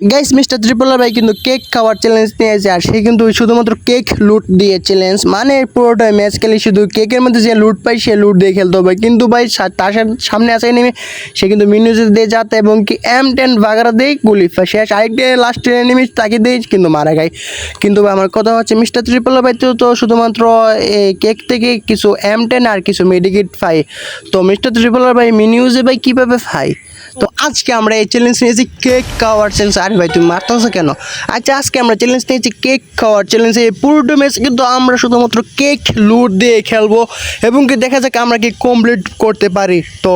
Guys mister ত্রিপলার ভাই কিন্তু cake খাওয়ার চ্যালেঞ্জ নিয়েছে, আর সে কিন্তু শুধুমাত্র কেক লুট দিয়ে চ্যালেঞ্জ, মানে পুরোটা ম্যাচ খেলে শুধু কেকের মধ্যে যে লুট পাই সে লুট দিয়ে খেলতে হবে। কিন্তু ভাই তার সামনে আসে নেমে সে কিন্তু মিনিউজ দিয়ে যাতে এবং কি M10 বাগারা দেয় গুলি শেষ। আরেকটা লাস্টের এনিমি তাকে দিয়ে কিন্তু মারা গায়। কিন্তু ভাই আমার কথা হচ্ছে মিস্টার ত্রিপলার ভাই তো শুধুমাত্র এই কেক থেকে কিছু M10 আর কিছু মেডিকেট পাই। তো মিস্টার ত্রিপলার ভাই মিনিউজে ভাই কীভাবে পাই? তো আজকে আমরা এই চ্যালেঞ্জ নিয়েছি কেক খাওয়ার চ্যালেঞ্জ। আরে ভাই তুমি মারতেছো কেন? আচ্ছা আজকে আমরা চ্যালেঞ্জ নিয়েছি কেক খাওয়ার চ্যালেঞ্জ। এই পুরো ম্যাচ কিন্তু আমরা শুধুমাত্র কেক লুট দিয়ে খেলবো এবং কি দেখা যাক আমরা কি কমপ্লিট করতে পারি। তো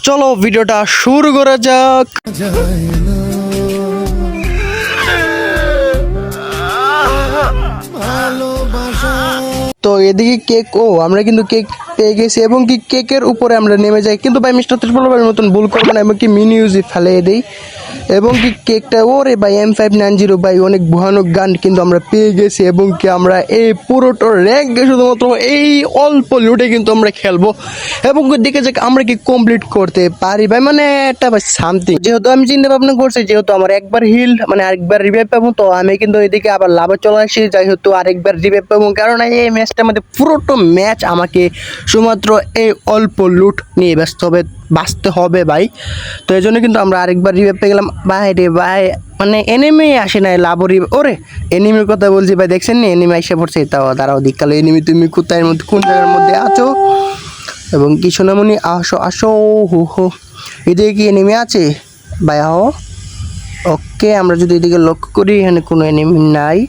চলো ভিডিওটা শুরু করা যাক। তো এদিকে কেক আমরা কিন্তু কেক পেয়ে গেছি এবং কি কেকের উপরে আমরা নেমে যাই, কিন্তু ভাই মিস্টার ত্রিপলার মতন ভুল করবো না এবং কি মিনি ইউজি ফেলে দিই এবং কি কেকটা ওরে ভাই M590 ভাই অনেক ভয়ানক গান কিন্তু আমরা পেয়ে গেছি এবং কি আমরা এই পুরোটা র্যাঙ্কে শুধুমাত্র এই অল্প লুটে কিন্তু আমরা খেলবো এবং দেখে যাক আমরা কি কমপ্লিট করতে পারি ভাই, মানে একটা ভাই সামথিং। যেহেতু আমি চিন্তা ভাবনা করছি যেহেতু আমার একবার হিল মানে আরেকবার রিভাইভ পাবো, তো আমি কিন্তু এদিকে আবার লাভে চলে আসি যেহেতু আরেকবার রিভাইভ পাবো, কারণ এই ম্যাচটার মধ্যে পুরোটা ম্যাচ আমাকে শুধুমাত্র এই অল্প লুট নিয়ে বাঁচতে হবে ভাই। তো এই জন্য কিন্তু আমরা আরেকবার রিভাইভ পেয়ে গেলাম ভাই রে ভাই, মানে এনিমি আসে নাই লাভরি ওরে এনিমির কথা বলছি ভাই, দেখছেন না এনিমি এসে পড়ছে। তাও দাঁড়াও দিকালো এনিমি তুমি কোথায় মধ্যে কোন জায়গার মধ্যে আছো এবং কি সোনামণি আসো আসো হো এদিকে কি এনিমি আছে ভাই? ওকে আমরা যদি এদিকে লক্ষ্য করি এখানে কোনো এনিমি নাই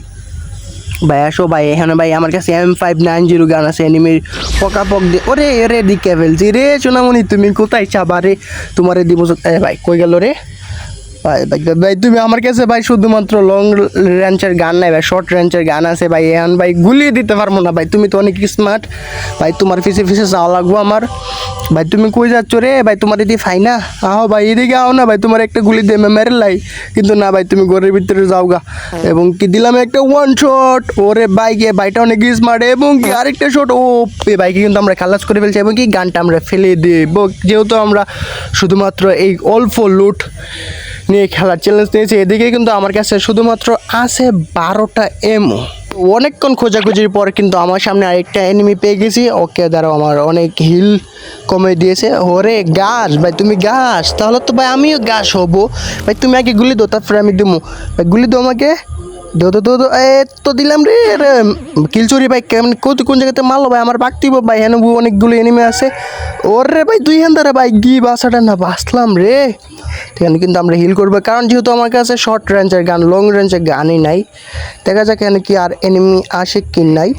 ভাই। আসো ভাই এখানে ভাই আমার কাছে M590 গান আছে, এনিমির পকাপক দিয়ে ওরে এরে দিকে ফেলছি রে সোনামণি তুমি কোথায় চাবা রে তোমারে দিব ভাই কই গেল রে ভাই? ভাই ভাই তুমি আমার কাছে ভাই শুধুমাত্র লং রেঞ্জের গান নাই ভাই, শর্ট রেঞ্জের গান আছে ভাই। এখন ভাই গুলিয়ে দিতে পারবো না ভাই, তুমি তো অনেক স্মার্ট ভাই, তোমার পিছে পিছে যাওয়া লাগবো আমার ভাই। তুমি কই যাচ্ছ রে ভাই? তোমার এদিকে ফাই না আও ভাই, এদিকে আও না ভাই, তোমার একটা গুলি দিয়ে মেরে লাই, কিন্তু না ভাই তুমি ঘরের ভিতরে যাও গা এবং কি দিলাম একটা ওয়ান শট ওরে বাইকে, ভাইটা অনেক স্মার্ট এবং কি আরেকটা শট ও বাইকে কিন্তু আমরা খালাস করে ফেলছি এবং কি গানটা আমরা ফেলে দিব যেহেতু আমরা শুধুমাত্র এই অল্প লুট নিয়ে খেলার চ্যালেঞ্জ নিয়েছি। এদিকে কিন্তু আমার কাছে শুধুমাত্র আছে 12টা এমও। অনেকক্ষণ খোঁজাখুঁজির পর কিন্তু আমার সামনে আরেকটা এনিমি পেয়ে গেছি। ওকে দাঁড়াও আমার অনেক হিল কমে দিয়েছে। ওরে গাছ ভাই তুমি গাছ, তাহলে তো ভাই আমিও গাছ হবো ভাই। তুমি আগে গুলি দো তারপরে আমি দেবো ভাই, গুলি দো আমাকে দো দো দো দো এ তো দিলাম রে কিলচুরি ভাই। কেমন কোন জায়গাতে মারলো ভাই? আমার বাগতিব ভাই, হ্যাঁ অনেকগুলো এনিমি আছে। ওরে ভাই দুই হান্দারে ভাই গি বাসাটা না বাঁচলাম রে। এখানে কিন্তু আমরা হিল করবো কারণ যেহেতু আমার কাছে শর্ট রেঞ্জের গান লং রেঞ্জের গানই নাই। দেখা যাক এখানে কি আর এনিমি আসে কি নাই।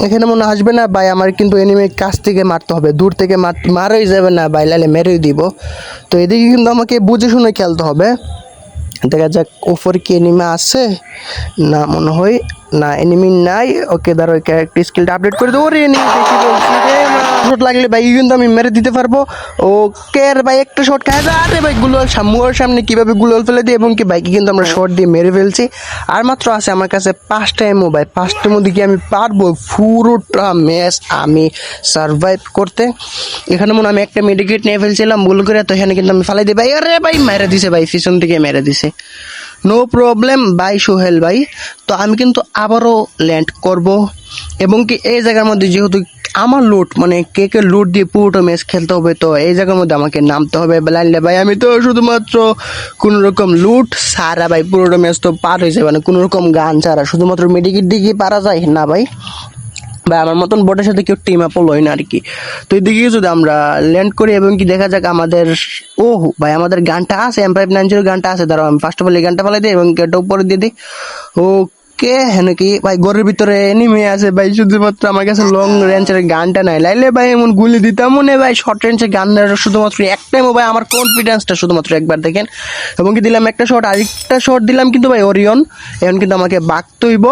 এখানে মনে আসবে না ভাই, আমার কিন্তু এনিমির কাছ থেকে মারতে হবে, দূর থেকে মারাই যাবে না ভাই, লাইলে মেরেই দিব। তো এদিকে কিন্তু আমাকে বুঝে শুনে খেলতে হবে। দেখা যাক ওপর কি এনিমি আছে না, মনে হয় না এনিমি নাই। ওকে দাঁড়ো ক্যারেক্টার স্কিলটা আপডেট করে দেবো। ওরে এনিমি দেখি বলছি রে শট লাগলে ভাই কিন্তু আমি মেরে দিতে পারবো। ওকে আর ভাই একটা শট খায় আরে ভাই গুলোল সামনে কীভাবে গুলোল ফেলে দিই এবং কি বাইকে কিন্তু আমরা শট দিয়ে মেরে ফেলছি। আর মাত্র আছে আমার কাছে 5টা এমও ভাই, 5টার মধ্যে কি আমি পারবো পুরোটা ম্যাচ আমি সার্ভাইভ করতে? এখানে মনে আমি একটা মেডিকেট নিয়ে ফেলছিলাম ভুল করে, তো এখানে কিন্তু আমি ফালাই দিই ভাই। আরে ভাই মেরে দিছে ভাই, পিছন থেকে মেরে দিছে। নো প্রবলেম ভাই সোহেল ভাই। তো আমি কিন্তু আবারও ল্যান্ড করব এবং কি এই জায়গার মধ্যে যেহেতু আমার লুট মানে কেকের লুট দিয়ে পুরোটা ম্যাচ খেলতে হবে, তো এই জায়গার মধ্যে আমাকে নামতে হবে লাইনলে ভাই। আমি তো শুধুমাত্র কোনো রকম লুট ছাড়া ভাই পুরোটা ম্যাচ তো পার হয়ে যাবে, মানে কোনো রকম গান ছাড়া শুধুমাত্র মেডিকেট দিয়ে কি পারা যায় না ভাই? ভাই আমার মতন বোটের সাথে কেউ টিম আপ হয় না আর কি। তো এদিকে যদি আমরা ল্যান্ড করি এবং কি দেখা যাক আমাদের ভাই আমাদের গানটা আছে M590 গানটা আছে। দাঁড়াও আমি ফার্স্ট অফ অল এই গানটা ফেলাই দিই এবং এটা উপরে দিয়ে দিই। ওকে হ্যাঁ কি ভাই ঘরের ভিতরে এনিমি আছে ভাই, শুধুমাত্র আমার কাছে লং রেঞ্জের গানটা নাই, লাইলে ভাই এমন গুলি দিতাম মনে ভাই। শর্ট রেঞ্জের গান শুধুমাত্র একটাইমও ভাই, আমার কনফিডেন্সটা শুধুমাত্র একবার দেখেন এবং কি দিলাম একটা শট, আরেকটা শট দিলাম কিন্তু ভাই ওরিয়ন। এখন কিন্তু আমাকে বাগতেইব।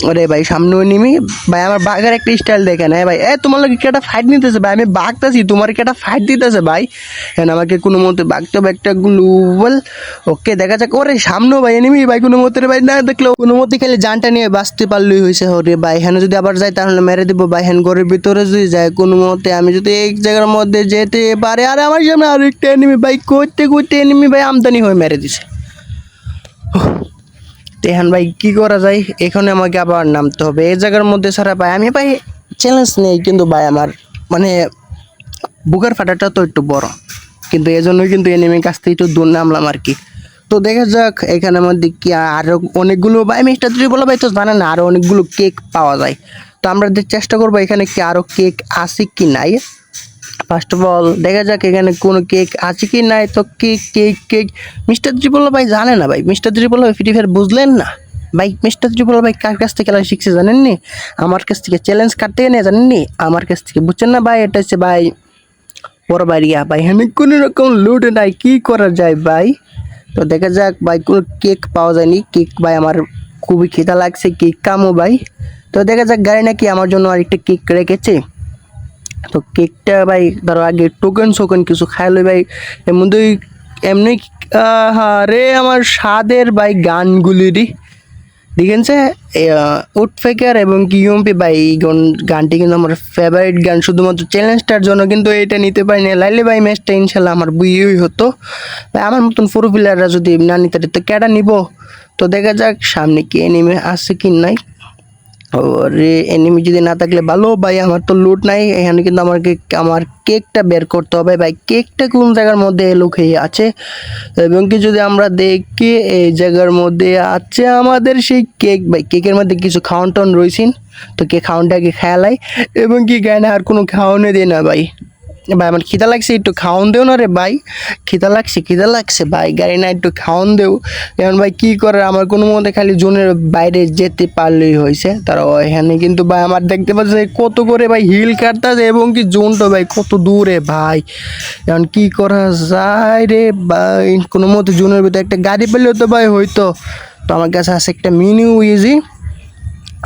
ওরে ভাই সামনে এনিমি ভাই, আমার বাঘের একটা স্টাইল দেখেন। হ্যাঁ ভাই তোমার লোক কি একটা ফাইট নিতেছে ভাই, আমি বাঘতেছি তোমার কি একটা ফাইট দিতেছে ভাই। হ্যাঁ আমাকে কোনো মতে বাঘতে হবে একটা গ্লোবাল। ওকে দেখা যাক ওরে সামনেও ভাই এনিমি ভাই, কোনো মতে ভাই না দেখলেও কোনো মতে খেলে জানটা নিয়ে বাঁচতে পারলেই হয়েছে। ওরে ভাই হ্যাঁ যদি আবার যাই তাহলে মেরে দিব ভাই। হ্যাঁ ঘরের ভিতরে যদি যায় কোনো মতে আমি যদি এক জায়গার মধ্যে যেতে পারে, আর আমার সামনে আরেকটা এনিমি ভাই করতে করতে এনিমি ভাই আমদানি হয়ে মেরে দিছে। তো এখন ভাই কি করা যায়, এখানে আমাকে আবার নামতে হবে এই জায়গার মধ্যে ছাড়া ভাই আমি ভাই চ্যালেঞ্জ নেই, কিন্তু ভাই আমার মানে বুকের ফাটাটা তো একটু বড়, কিন্তু এই জন্যই কিন্তু এনিমির কাছ থেকে একটু দূর নামলাম আর কি। তো দেখা যাক এখানে আমাদের কি আরো অনেকগুলো ভাই মিস্টার ত্রি বলো ভাই তো জানেন না আরো অনেকগুলো কেক পাওয়া যায়। তো আমরা চেষ্টা করবো এখানে কি আরো কেক আছে কি নাই। ফার্স্ট অফ অল দেখা যাক এখানে কোনো কেক আছে কি নাই। তো কেক কেক কেক মিস্টার ত্রিপল ভাই জানে না ভাই, মিস্টার ত্রিপল ভাই ফ্রি ফায়ার বুঝলেন না ভাই। মিস্টার ত্রিপল ভাই কার কাছ থেকে খেলা শিখছে জানেননি? আমার কাছ থেকে চ্যালেঞ্জ কাটতে নেই জানেননি, আমার কাছ থেকে বুঝছেন না ভাই। এটা হচ্ছে ভাই বড় বাড়িয়া ভাই, হ্যাঁ কোনো রকম লুট নাই, কি করা যায় ভাই। তো দেখা যাক ভাই কোনো কেক পাওয়া যায়নি, কেক ভাই আমার খুবই খিদা লাগছে, কেক কামো ভাই। তো দেখা যাক গাড়ি নাকি আমার জন্য আরেকটা কেক রেখেছে। তো কেকটা ভাই ধরো আগে টোকেন সোকেন কিছু খাইলে ভাই এর মধ্যেই এমনি রে আমার স্বাদের ভাই গানগুলিরই দেখেছে উটফেকার এবং কি ইউএমপি ভাই এই গানটি কিন্তু আমার ফেভারিট গান, শুধুমাত্র চ্যালেঞ্জটার জন্য কিন্তু এটা নিতে পারি না, লাইলে ভাই ম্যাচটা ইনশাল্লাহ আমার বুইই হতো ভাই। আমার মতন পুরো প্লেয়াররা যদি না নিতে তো কেডা নিব। তো দেখা যাক সামনে কি এনিমে আছে কি নাই। রে এনিমি যদি না থাকলে ভালো ভাই, আমার তো লুট নাই এখানে, কিন্তু আমাকে আমার কেকটা বের করতে হবে ভাই। কেকটা কোন জায়গার মধ্যে লুকিয়ে আছে, এবং কি যদি আমরা দেখি এই জায়গার মধ্যে আছে আমাদের সেই কেক ভাই। কেকের মধ্যে কিছু খাওয়ান টাউন রয়েছেন, তো কে খাওয়ানটাকে খেয়ালাই এবং কি গায়ে আর কোনো খাওয়ানো দেয় না ভাই। ভাই আমার খিদা লাগছে একটু খাওয়ান দেও না রে ভাই, খিদা লাগছে ভাই, গাড়ি না একটু খাওয়ান দেও। এখন ভাই কি করে আমার কোনো মতে খালি জোনের বাইরে যেতে পারলেই হয়েছে। তারা এখানে কিন্তু ভাই আমার দেখতে পাচ্ছে কত করে ভাই হিল কাটতেছে, এবং কি জোনটা ভাই কত দূরে ভাই। এখন কি করা যায় রে ভাই, কোনো মতে জোনের ভিতরে একটা গাড়ি পেলেও তো ভাই হয়তো। তো আমার কাছে আছে একটা মিনি ইউজি,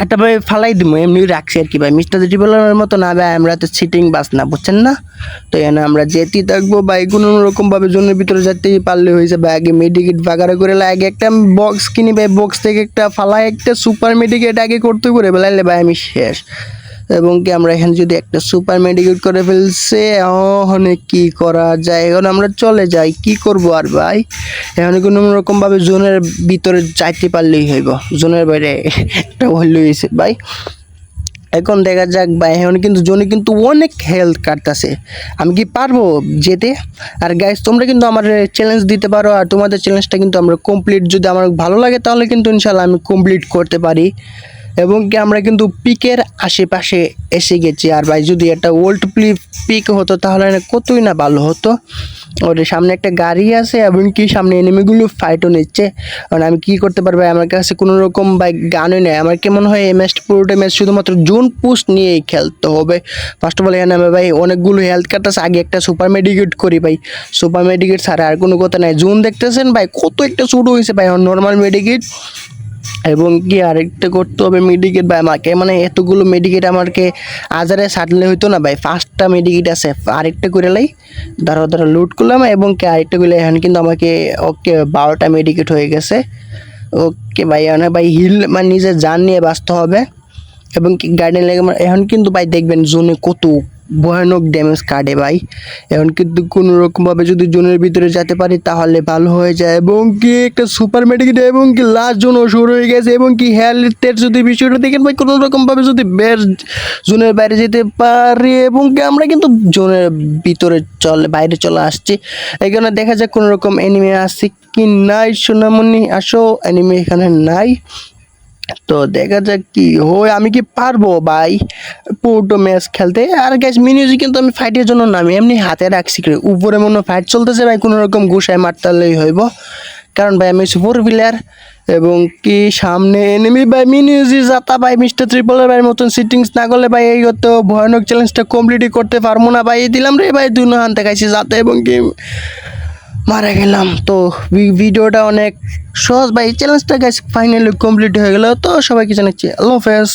একটা ভাই ফালাই দিব এমনি রাখছি আর কি ভাই। মিস্টার ত্রিপলের মতো না ভাই, আমরা তো সিটিং বাস না বুঝছেন না। তো এখানে আমরা যেতেই থাকবো ভাই, কোনো রকম ভাবে জোনের ভিতরে যেতেই পারলে হয়েছে ভাই। আগে মেডিকেট বাগারে করে আগে একটা বক্স কিনি ভাই, বক্স থেকে একটা ফালাই একটা সুপার মেডিকেট আগে করতে করে বেলাইলে ভাই আমি শেষ। এবং কি আমরা এখানে যদি একটা সুপার মেডিকেট করে ফেলছে, ওখানে কি করা যায়, এখন আমরা চলে যাই কি করব আর ভাই। এখন কোনো রকম ভাবে জোনের ভিতরে যাইতে পারলেই হইব, জোনের বাইরে একটা হইছে ভাই। এখন দেখা যাক ভাই, এখন কিন্তু জোনে কিন্তু অনেক হেলথ কাটতেছে, আমি কি পারবো যেতে? আর গাইস তোমরা কিন্তু আমার চ্যালেঞ্জ দিতে পারো, আর তোমাদের চ্যালেঞ্জটা কিন্তু আমরা কমপ্লিট যদি আমার ভালো লাগে তাহলে কিন্তু ইনশাল্লাহ আমি কমপ্লিট করতে পারি। এবং কি আমরা কিন্তু পিকের আশেপাশে এসে গেছি, আর ভাই যদি একটা ওল্ড পিক হতো তাহলে কতই না ভালো হতো। ওর সামনে একটা গাড়ি আছে এবং কি সামনে এনিমিগুলো ফাইটও নিচ্ছে। কারণ আমি কি করতে পারবো, আমার কাছে কোনো রকম ভাই গানই নেই। আমার কেমন হয় এই ম্যাচটা পুরোটা ম্যাচ শুধুমাত্র জোন পুশ নিয়েই খেলতে হবে। ফার্স্ট অফ অল এখানে আমি ভাই অনেকগুলো হেলথ কার্ড আছে, আগে একটা সুপার মেডিকেট করি ভাই। সুপার মেডিকেট ছাড়া আর কোনো কথা নাই। জোন দেখতেছেন ভাই কত একটা ছোটো হয়েছে ভাই, নর্মাল মেডিকেট এবং কি আরেকটা করতে হবে মেডিকেট ভাই আমাকে, মানে এতগুলো মেডিকেট আমাকে আজারে সাটলে হইতো না ভাই। 5টা মেডিকেট আছে, আরেকটা করে লাই ধরো লুট করলাম, এবং কি আরেকটা করলে এখন কিন্তু আমাকে ওকে 12টা মেডিকেট হয়ে গেছে। ওকে ভাই অনেক ভাই হিল মানে নিজের জান নিয়ে বাঁচতে হবে। এবং কি গার্ডেন লেগে এখন কিন্তু ভাই দেখবেন জোনে কত ভয়ানক ড্যামেজ কাটে ভাই। এখন কিন্তু কোনো রকমভাবে যদি জোনের ভিতরে যেতে পারি তাহলে ভালো হয়ে যায়। এবং কি একটা সুপার মেডিকেট এবং কি লাস্ট জোনও শুরু হয়ে গেছে, এবং কি হেলথের যদি বিষয়টা দেখেন ভাই কোনো রকমভাবে যদি জোনের বাইরে যেতে পারি, এবং কি আমরা কিন্তু জোনের ভিতরে বাইরে চলে আসছি। এখানে দেখা যাক কোনো রকম এনিমি আসছে কি নাই। সোনামণি আসো, এনিমি এখানে নাই। তো দেখা যাক কি হয়, আমি কি পারবো ভাই পুরো ম্যাচ খেলতে। আর গ্যাস মিউজিক কিন্তু আমি ফাইটের জন্য নামি এমনি হাতে রাখছি, উপরে মনে ফাইট চলতেছে ভাই, কোনো রকম ঘুষায় মারতালেই হইব, কারণ ভাই আমি সুপার প্লেয়ার। এবং কি সামনে এনিমি ভাই মিউজি যাতা ভাই, মিস্টার ত্রিপলের ভাইয়ের মতন সিটিংস না করলে ভাই এই তো ভয়ানক চ্যালেঞ্জটা কমপ্লিটই করতে পারবো না ভাই। দিলাম রে ভাই 2 হান দেখাইছি যাতে, এবং কি মারা গেলাম। তো ভিডিওটা অনেক সহজ ভাই, চ্যালেঞ্জটা গাইস ফাইনালি কমপ্লিট হয়ে গেল। তো সবাইকে জানাচ্ছি আল্লাহ হাফেজ।